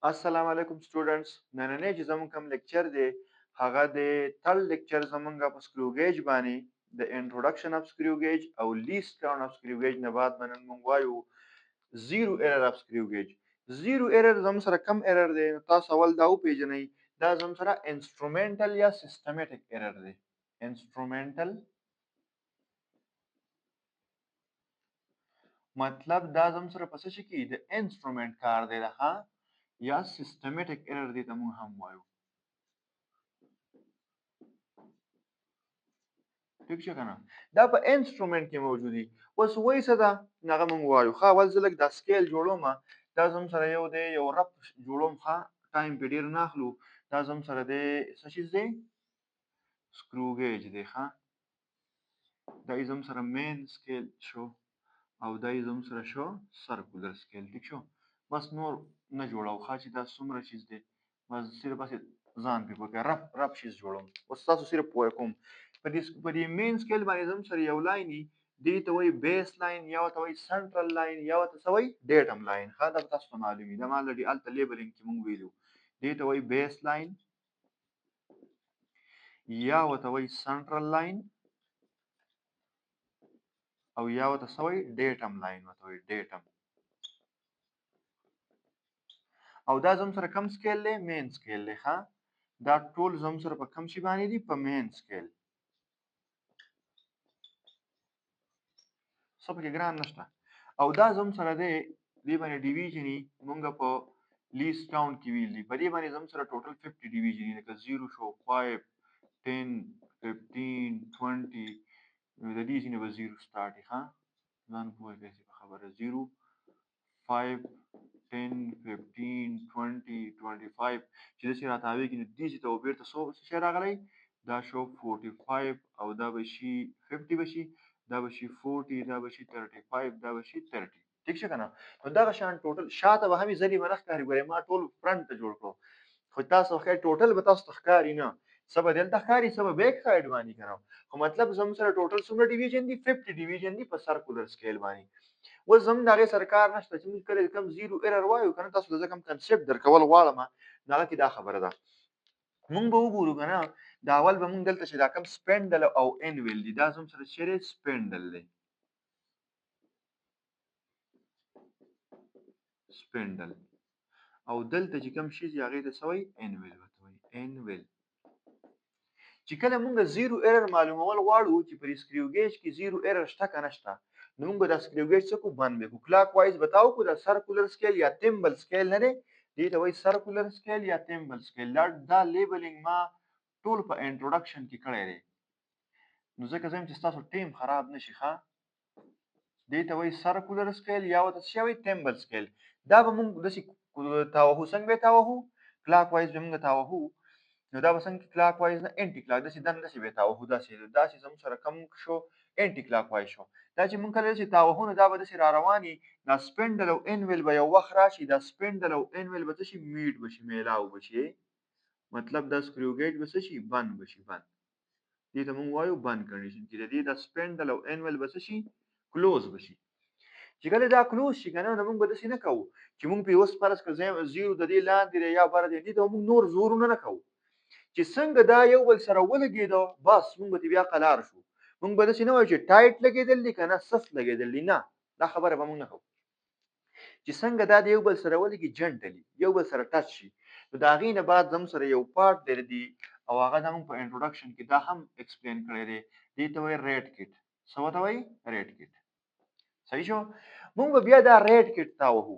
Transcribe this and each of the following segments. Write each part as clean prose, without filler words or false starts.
السلام علیکم سټوډنټس نننی چې زموږ کوم لیکچر دی هغه د تل لیکچر زمونږ په سکرو گیج باندې د انټروډکشن اف سکرو گیج او لیست کاونټ اف سکرو گیج نه بعد نن موږ وایو زیرو ایرر اف سکرو گیج زیرو ایرر زموږ سره کم ایرر دی نو تاسو اول دا وپیژنئ دا زموږ سره انسټرومنټل یا سیستمټیک ایرر دی انسټرومنټل مطلب دا زموږ سره په څه شي کې د انسټرومنټ کار دی ها یا سیستمټیک ایرر دی ته موږ هم وایو ٹھیک شو کنه دا په انسټرومنټ کې موجودي اوس وایي څه ده هغه موږ وایو ښه اول زه لږ دا سکیل جوړوم دا زموږ سره یو دی یو رف جوړوم ښه ټایم پې ډېر نه اخلو دا زموږ سره دی څه شیز دی سکرو ګیج دی ښه دا یې زموږ سره مین سکیل شو او دا یې زموږ سره شو سرکولر سکیل ټیک شو بس نور نه جوړو ښه چې دا څومره چیز دی بس صرف بس ځان پې پکې رف شیز جوړوم اوس تاسو صرف پوه کوم په دې مین سکیل باندې زموږ سره یو لاین دې ته وایي بیس لاین یا ورته وایي سنټرل لاین یا ورته څه وایي ډیټم لاین ښه دا به تاسو ته معلوم وي دا ما الریډي هلته لیبلینګ کې موږ ویلو دې ته وایي بیس لاین یا ورته وایي سنټرل لاین او یا ورته څه وایي ډیټم لاین ورته وایي ډیټم او دا زموږ سره کم سکیل دی مین سکیل دی ښه دا ټول زموږ سره په کم شي باندې دي په مین سکیل څه پکې ګران نشته او دا زموږ سره دی دې باندې ډیویژن یې مونږ په لیست کاونټ کې ویل دي په دې باندې زموږ سره ټوټل 50 ډیویژن یې لکه 0 شو 5 10 15 20 د دې ځینې به 0 سټارټ یې ښه ځان پوه کړئ په خبره 0 5 10 15 20 25 چې داسې راتاویږي نو دې ته به بېرته څه شی راغلی دا شو 45 او دا به شي 50 به شي دا به شي 40 دا به شي 35 دا به شي 30 ٹھیک شو کنه نو دغه شان ټوټل شاته به همې ځلې به نه ښکاري ګورئ ما ټول فرنټ ته جوړ کړو خو تاسو ښکاري ټوټل به تاسو ته ښکاري نه څه به دلته ښکاري څه به بیک سایډ باندې کنه خو مطلب زموږ سره ټوټل څومره ډیویژن دي 50 ډیویژن دي په سرکولر سکیل باندې اوس زموږ د هغې سره کار نشته چې موږ کله کم زیرو ایرر وایو که نه تاسو ته زه کوم کنسپټ درکول غواړم نو هغه کې دا خبره ده مونږ به وګورو که نه دا اول به مونږ دلته چې دا کوم سپینډل او انویل دي دا زموږ سره چیرې سپینډل دی سپینډل او دلته چې کوم شي هغې ته څه وایي انویل ورته وایي انویل چې کله مونږ زیرو ایرر معلومول غواړو چې پر سکرو گیج کې زیرو ایرر شته که نشته نو مونږ به دا سکرو گیج څه کوو بند به کوو کلاک وایز به تاو کوو دا سرکولر سکیل یا تمبل سکیل نه دی دې ته وایي سرکولر سکیل یا تمبل سکیل دا لیبلینګ ما ټول په انټروډکشن کې کړی دی نو ځکه زه یم چې ستاسو ټیم خراب نشي ښه دې ته وایي سرکولر سکیل یا ورته څه وایي تمبل سکیل دا به مونږ داسې تاوهو څنګه به یې تاوهو کلاک وایز به مونږ تاوهو نو دا به څنګه کلاک وایز نه انټي کلاک داسې دننه داسې به یې تاوهو داسې زموږ سره کم شو انټي کلاک وایز شو دا چې مونږ کله داسې تاوهو نو دا به داسې را روان وي دا سپینډل او انویل به یو وخت راشي دا سپینډل او انویل به څه شي میټ به شي میلاو به شي مطلب دا سکرو ګیج به څه شي بند به شي بند دې ته مونږ وایو بند کنډیشن کې د دې دا سپینډل او انویل به څه شي کلوز به شي چې کله دا کلوز شي که نه نو مونږ به داسې نه کوو چې مونږ پرې اوس فرض کړه زیرو د دې لاندې دی یا بره دی دې ته مونږ نور زورونه نه کوو چې څنګه دا یو بل سره ولګېده بس مونږ به بیا قلار شو مونږ به داسې نه وایو چې ټایټ لګېدل دي که نه سست لګېدل دي نه دا خبره به مونږ نه کوو چې څنګه دا د یو بل سره ولګي جنټلي یو بل سره ټچ شي نو د هغې نه بعد زموږ سره یو پارټ دی او هغه دا مونږ په انټروډکشن کې دا هم ایکسپلین کړی دی دې ته وایي ریډ کټ څه ورته وایي ریډ کټ صحیح شو مونږ به بیا دا ریډ کټ تاوهو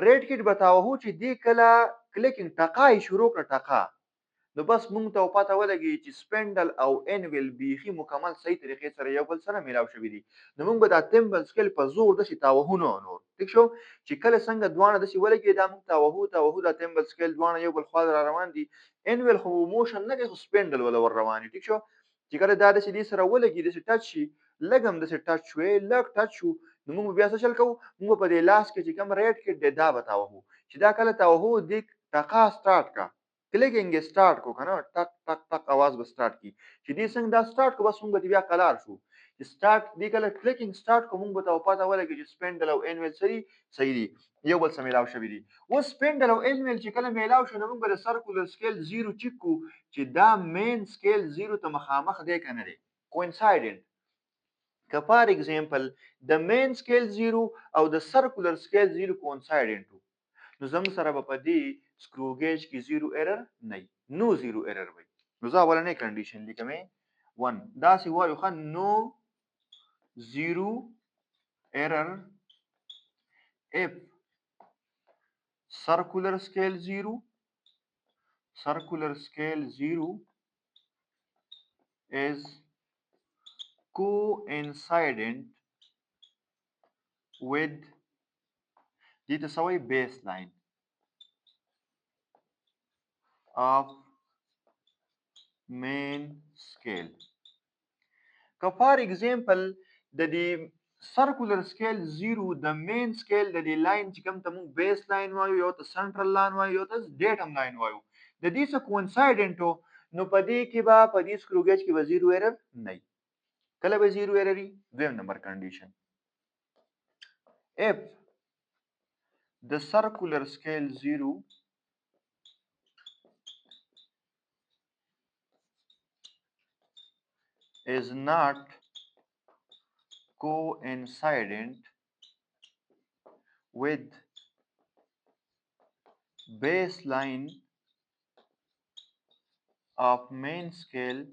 ریډ کټ به تاوهو چې دې کله کلیکینګ ټقا یې شروع کړه ټقا نو بس مونږ ته پته ولګي چې سپینډل او انویل بیخي مکمل صحیح طریقې سره یو بل سره میلاو شوي دي نو مونږ به دا تمبل سکیل په زور داسې تاوهو نه نور ټیک شو چې کله څنګه دواړه داسې ولګي دا مونږ تاوهو دا تمبل سکیل دواړه یو بل خوا را روان دي انویل خو موشن نه کوي خو سپینډل ولا ور روان دي ټیک شو چې کله دا داسې دې سره ولګي داسې ټچ شي لږ هم داسې ټچ شوی لږ ټچ شو نو مونږ بیا څه چل کوو مونږ په دې لاس کې چې کوم ریډ کټ دی دا به تاوهو چې دا کله تاوهو دې ټقا سټارټ کا کلیکینګ سٹارټ کو کنه ټک ټک ټک आवाज به سٹارټ کی چې دې څنګه دا سٹارټ کو بس موږ بیا قلار شو سٹارټ دی کله کلیکینګ سٹارټ کوم به تاسو پته ولګي چې سپینډل او انویل سری صحیح دي یو بل سره ملاو شوی دي و سپینډل او انویل چې کله ملاو شو نو موږ د سرکولر سکیل 0 چیک کو چې دا مین سکیل 0 ته مخامخ دی کنه دی کوینسایډنت که فار ایگزامپل د مین سکیل 0 او د سرکولر سکیل 0 کوینسایډنت نو زموږ سره به په دې سکرو گیج کې 0 ایرر نه نو 0 ایرر وي نو زه اولنې کنډیشن لیکم 1 دا سی وایو خو نو 0 error if circular scale 0 is coincident with the تساوي baseline of main scale که for example د دې circular scale 0 د main scale د دې لاین چې کوم ته موږ بیس لاین وایو یو ته سنټرل لاین وایو یو ته ډیټم لاین وایو د دې سره کوینسایډنت نو په دې کې به په دې سکرو گیج کې به 0 ایرر نه کله به 0 ایرر وي دویم نمبر کنډیشن if the circular scale 0 is not coincident with baseline of main scale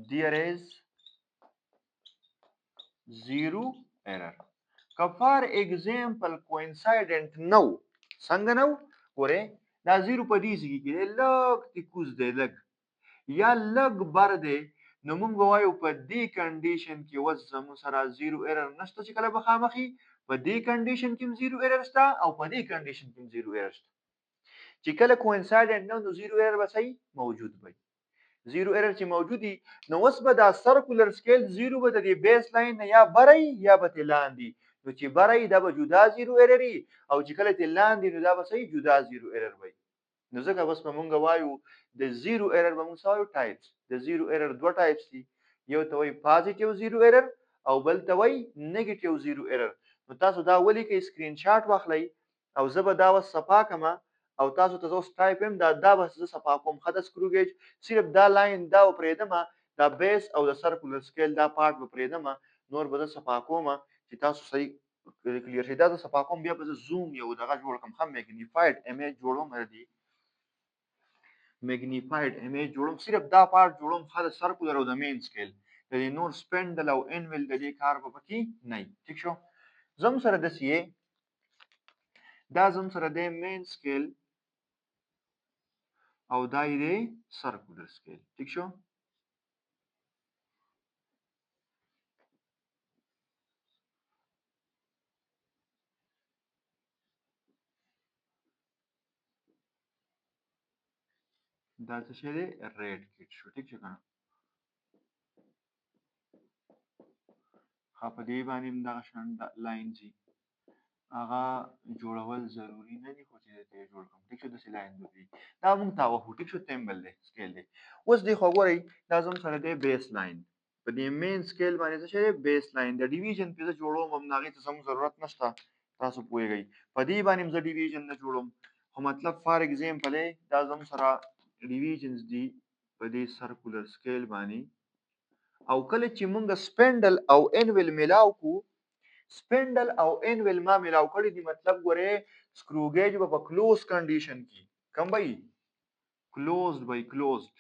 there is 0 error که for example coincident no څنګه نو ګوره دا 0 په دې ځای کې لږ تکوز دی لږ یا لږ بر دی نو موږ وایو په دې کنډیشن کې وس زموږ سره 0 ایرر نشته چې کله به خامخي په دې کنډیشن کې 0 ایرر شته او په دې کنډیشن کې 0 ایرر شته چې کله کوینسایډنت نو 0 ایرر به صحیح موجود وي 0 ایرر چې موجودي نو اوس به دا سرکولر سکیل 0 به د دې بیس لاین یا بري یا به لاندې نو چې بري دا به جدا 0 ایرر او چې کله لاندې نو دا به صحیح جدا 0 ایرر وي نو ځکه بس به مونږ وایو د 0 ایرر به مونږ وایو ټایپس د 0 ایرر دوه ټایپس دي یو ته وایي پازیټیو 0 ایرر او بل ته وایي نیگیټیو 0 ایرر نو تاسو دا ولیکئ سکرین شاټ واخلئ او زه به دا وس صفا کما او تاسو ته اوس ټایپ هم دا بس زه صفا کوم خد سکرو گیج صرف دا لاین دا پرېدم دا بیس او د سرکولر سکیل دا پارت به پرېدم نور به زه صفا کوم چې تاسو صحیح کلیر شي دا زه صفا کوم بیا به زه زوم یو دغه جوړ کوم هم میګنیفاید ایمیج جوړوم ردی میګنیفاید ایمیج جوړوم صرف دا پارت جوړوم خاله سرکولر او د مین سکیل د نور سپینډل او انویل د دې کار په پکې نه ٹھیک شو زم سره د سی دا زم سره د مین سکیل او دا یې سرکولر سکیل ٹھیک شو دا څه شی دی ریډ کټ شو ٹھیک شو کنه په دې باندې دا شان لاین جی هغه جوړول ضروری نه دي خو چې ته جوړ کوم ټیک شو د لاین دی دا مونږ تا وو ټیک شو تمبل دی سکیل دی اوس دی خو غوړی دا زم سره دی بیس لاین په دې مین سکیل باندې څه شی بیس لاین د ډیویژن په جوړوم هم ناغه ته سم ضرورت نشته تاسو پوهیږئ په دې باندې زه ډیویژن نه جوړوم خو مطلب فار ایگزامپل دا زم سره ډیویژنز دی په دې سرکولر سکیل باندې او کله چې مونږ سپینډل او انویل ملاو کو سپینډل او انویل ما ملاو کړی دی مطلب ګوره سکرو گیج په کلوز کنډیشن کې کم وای کلوزد بای کلوزد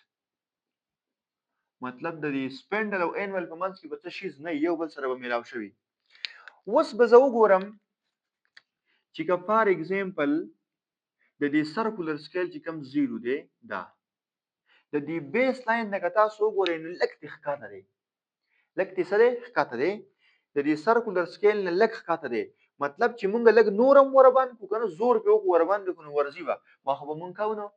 مطلب د دې سپینډل او انویل په منځ کې به څه شي نه یو بل سره به ملاو شوی اوس به زه وګورم چې که فار ایگزامپل د دې سرکولر سکیل چې کم 0 دی دا د دې بیس لاین نه کتا سو ګورې نو لکه ښکاته دی لکه سره ښکاته دی د دې سرکولر سکیل نه لک ښکاته دی مطلب چې مونږ لګ نورم وربان کو کنه زور په وربان کو ورزی وا ما خو مونږ کاو نو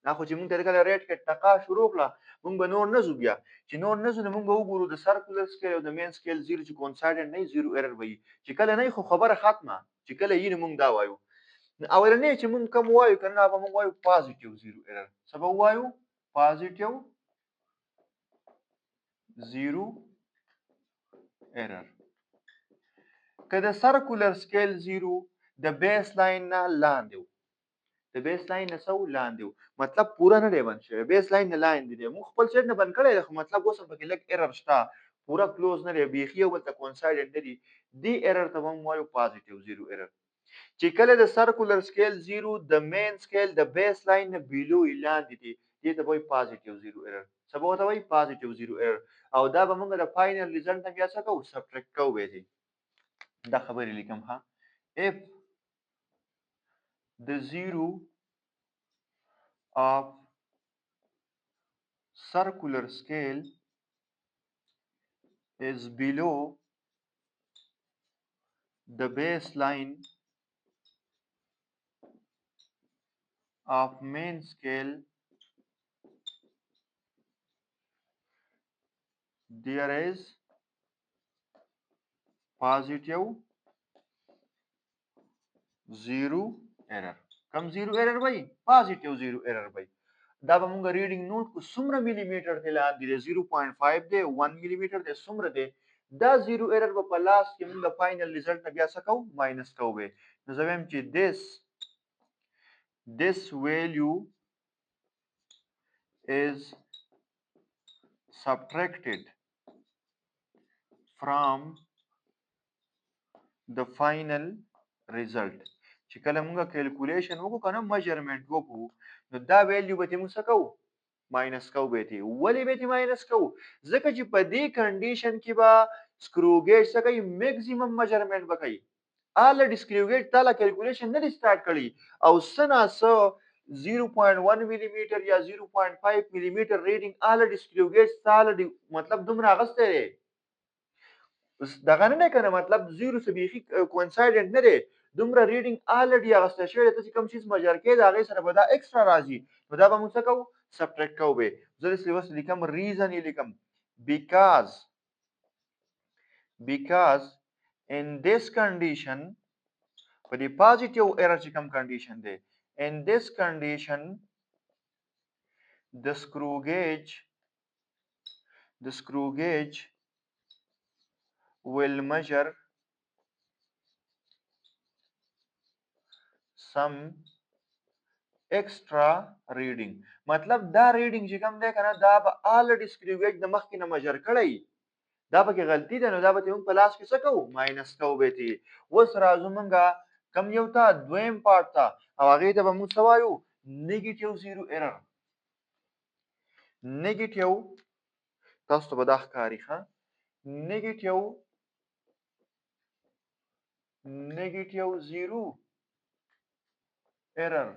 دا خو چې مونږ تر کله ریټ کې ټکا شروع کړه مونږ به نور نه زو بیا چې نور نه زو مونږ وګورو د سرکولر سکیل او د مین سکیل 0 چې کوینسایډنت نه 0 ایرر وي چې کله نه خو خبره ختمه چې کله یې مونږ دا وایو اولنې چې مونږ کوم وایو کنه به مونږ وایو پازیټیو 0 ایرر سبا وایو پازیټیو 0 error. که د سرکولر سکیل 0 د بیس لاین نه لاندې و، د بیس لاین نه څو لاندې و، مطلب پوره نه دی بند شوی، بیس لاین نه لاندې دی، موږ خپل سیټ نه بند کړی دی، خو مطلب اوس هم پکې لږ ایرر شته، پوره کلوز نه دی، بیخي یو بل ته کوانسایډنټ نه دي، دې ایرر ته به موږ وایو پازیټیو 0 ایرر. چې کله د سرکولر سکیل 0 د مین سکیل د بیس لاین نه بیلو لاندې دی، دې ته به وایي پازیټیو 0 ایرر. څه به ورته وایي؟ پازیټیو 0 ایرر. او دا به موږ د فاینل ریزلټ نه بیا څه کوو؟ سبټریکټ کوو به دي. دا خبرې لیکم ها. if the zero of circular scale is below the baseline of main scale, there is positive 0 error. کم 0 error وای؟ positive 0 error وای. دا به موږ ریډینګ نوٹ کو څومره ملي میټر دی لاندې دی 0.5 دی 1 ملي میټر دی څومره دی دا 0 ایرر به په لاس کې موږ فائنل ریزلټ نه بیا څه کوو ماینس کوو به نو زه وایم چې this value is subtracted from the final result. چې کله موږ کیلکولیشن وکړو کنه میجرمنټ وکړو نو دا ویلیو به موږ څه کوو ماینس کوو به تی ولې به تی ماینس کوو ځکه چې په دې کنډیشن کې به سکرو گیج څه کوي میکسیمم میجرمنټ به کوي الریډي سکرو گیج تعالی کیلکولیشن نه سٹارټ کړي او سنا سو 0.1 ملي میټر یا 0.5 ملي میټر ریډینګ الریډي سکرو گیج تعالی مطلب دومره غسته دی دغه نه کنه مطلب زیرو سه بیخي کوانسایډنټ نه دی دومره ریډینګ الریډي غسته شوی ته کوم چیز مجر کې دا غي سره به دا ایکسترا راځي نو دا به موږ څه کوو سبټریکټ کوو به زه اوس لیکم ریزن یې لیکم because in this condition for the positive error چې کوم condition دی in this condition the screw gauge will measure some extra reading مطلب دا ریډینګ چې کوم دی کنه دا به الریډي سکرو گیج د مخکې نه مجر کړی دا پکې غلطی ده نو دا به موږ په لاس کې څه کوو ماینس کوو به تی اوس راځو موږ کم یو ته دویم پارت ته او هغې ته به موږ څه وایو نیګیټیو 0 ایرر نیګیټیو تاسو ته به دا ښکاري ښه نیګیټیو 0 ایرر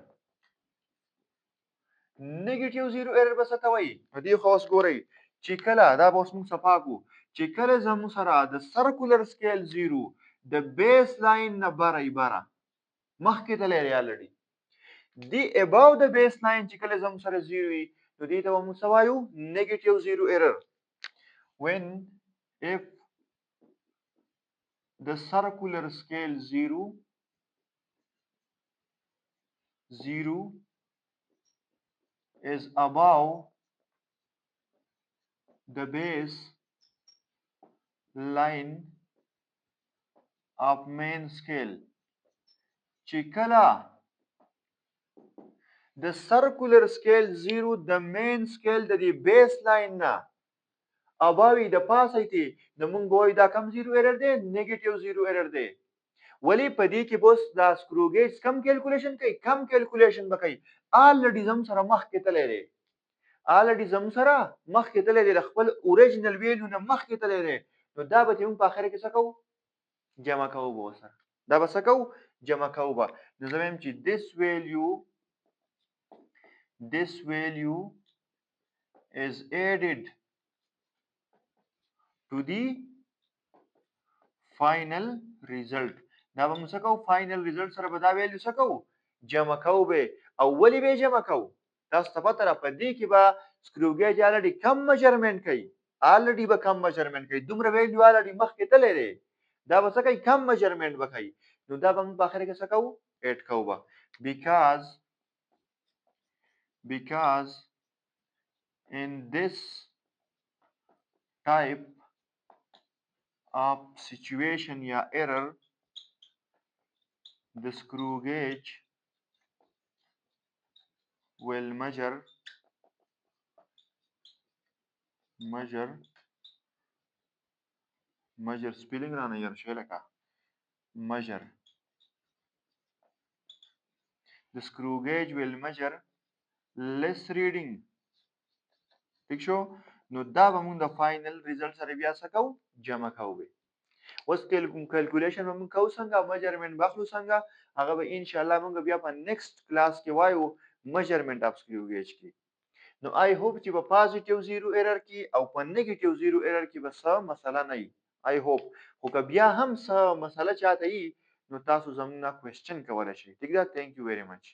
نیګیټیو 0 ایرر به څه ته وایي نو دې خو اوس ګورئ چې کله دا به اوس موږ صفا کړو چې کله زموږ سره د سرکولر سکیل 0 د بیس لاین نه بره مخکې تللی دی الریډي دی above the baseline چې کله زموږ سره 0 وي نو دې ته به موږ څه وایو نیګیټیو 0 ایرر when if the circular scale 0 is above the base line of main scale چې کله د سرکولر سکیل 0 د مین سکیل د دې بیس لاین نه اباوی د پاسه تی نو مونږ وایو دا کم 0 ایرر دی نیگیټیو 0 ایرر دی ولی په دې کې بوس دا سکرو گیج کم کیلکولیشن کوي کم کیلکولیشن وکړي الریډي زم سره مخ کې تللی دی الریډي زم سره مخ کې تللی دی خپل اوریجنل ویلیو نه مخ کې تللی دی نو دا به موږ په اخر کې څه کوو جمع کوو به سره دا به څه کوو جمع کوو به نو زه وایم چې this value is added to the final result دا به موږ څه کوو فاینل ریزلټ سره به دا ویلیو څه کوو جمع کوو به او ولې به جمع کوو تاسو ته پته ده په دې کې به سکرو گیج الریډي کم میجرمنټ کوي الریډي به کم میجرمنټ کوي دومره ویلیو الریډي مخکې تللی دی دا به څه کوي کم میجرمنټ به کوي نو دا به موږ په اخر کې څه کوو ایډ کوو به because in this type of situation या error the screw gauge will measure spelling رانا यार شوي لك measure the screw gauge will measure less reading ٹھیک شو نو دا به موږ د فائنل ریزلټ سره بیا څه کوو جمع کوو اوس کیلکولیشن به موږ کوو څنګه میجرمنټ به اخلو څنګه هغه به ان شاء الله موږ بیا په نیکسټ کلاس کې وایو میجرمنټ اف سکرو گیج کې نو آی هوپ چې په پازیټیو زیرو ایرر کې او په نیگیټیو زیرو ایرر کې به څه مسله نه وي آی هوپ خو که بیا هم څه مسله چاته وي نو تاسو زموږ نه کوېسچن کولی شئ ټیک ده تھینک یو ویری مچ